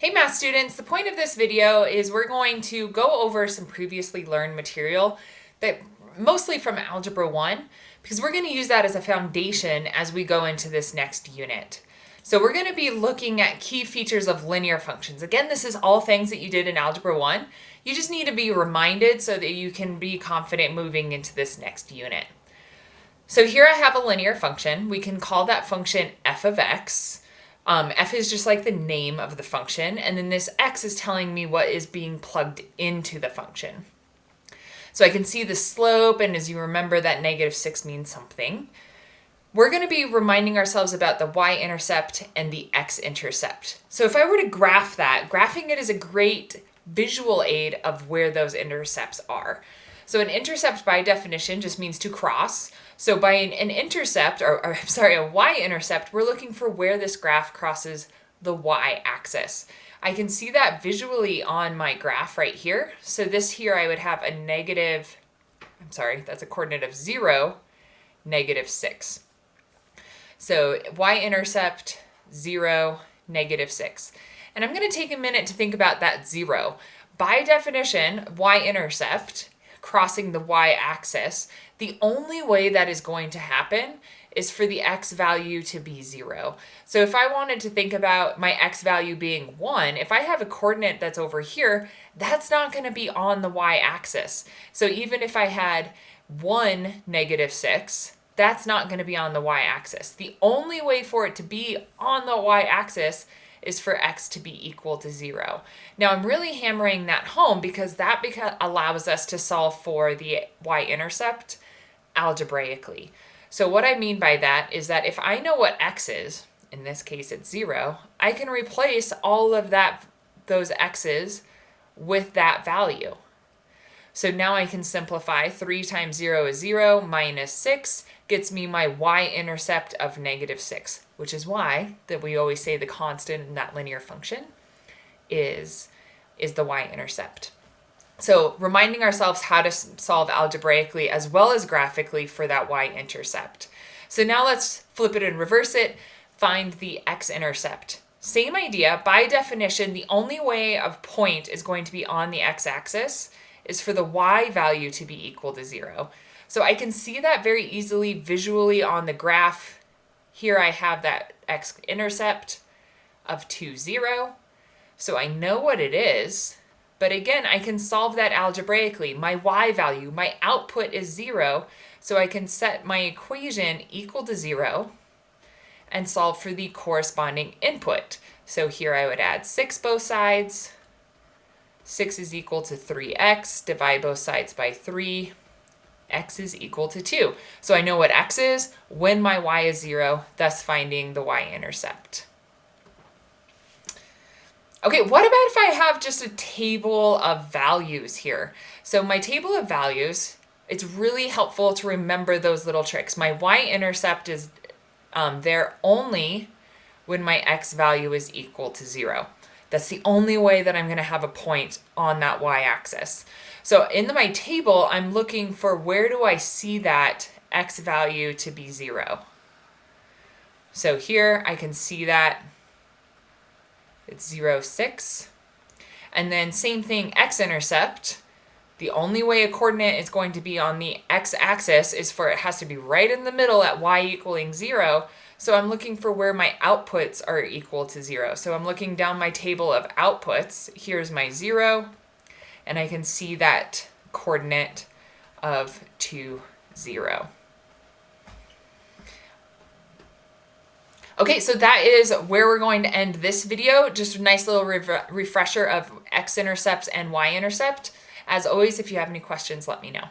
Hey math students, the point of this video is we're going to go over some previously learned material that mostly from Algebra 1 because we're going to use that as a foundation as we go into this next unit. So we're going to be looking at key features of linear functions. Again, this is all things that you did in Algebra 1. You just need to be reminded so that you can be confident moving into this next unit. So here I have a linear function. We can call that function f of x. F is just like the name of the function, and then this x is telling me what is being plugged into the function. So I can see the slope, and as you remember, that -6 means something. We're going to be reminding ourselves about the y-intercept and the x-intercept. So if I were to graph that, graphing it is a great visual aid of where those intercepts are. So an intercept by definition just means to cross. So by an intercept, a y-intercept, we're looking for where this graph crosses the y-axis. I can see that visually on my graph right here. So this here I would have a that's a coordinate of 0, -6. So y-intercept, 0, -6. And I'm going to take a minute to think about that 0. By definition, y-intercept, crossing the y-axis, the only way that is going to happen is for the x value to be 0. So if I wanted to think about my x value being 1, if I have a coordinate that's over here, that's not going to be on the y-axis. So even if I had 1, -6, that's not going to be on the y-axis. The only way for it to be on the y-axis is for x to be equal to 0. Now I'm really hammering that home because that allows us to solve for the y-intercept algebraically. So what I mean by that is that if I know what x is, in this case it's 0, I can replace all of those x's with that value. So now I can simplify. 3 times 0 is 0, minus 6 gets me my y-intercept of -6, which is why that we always say the constant in that linear function is the y-intercept. So reminding ourselves how to solve algebraically as well as graphically for that y-intercept. So now let's flip it and reverse it, find the x-intercept. Same idea. By definition, the only way a point is going to be on the x-axis is for the y value to be equal to 0. So I can see that very easily visually on the graph. Here I have that x-intercept of 2, 0. So I know what it is. But again, I can solve that algebraically. My y value, my output is 0. So I can set my equation equal to 0 and solve for the corresponding input. So here I would add 6 both sides. 6 is equal to 3x, divide both sides by 3, x is equal to 2. So I know what x is when my y is 0, thus finding the y-intercept. Okay, what about if I have just a table of values here? So my table of values, it's really helpful to remember those little tricks. My y-intercept is there only when my x value is equal to 0. That's the only way that I'm going to have a point on that y-axis. So in my table, I'm looking for where do I see that x value to be 0. So here I can see that it's 0, 6. And then same thing, x-intercept. The only way a coordinate is going to be on the x-axis is for it has to be right in the middle at y equaling 0. So I'm looking for where my outputs are equal to 0. So I'm looking down my table of outputs. Here's my 0, and I can see that coordinate of 2, 0. Okay, so that is where we're going to end this video. Just a nice little refresher of x-intercepts and y-intercept. As always, if you have any questions, let me know.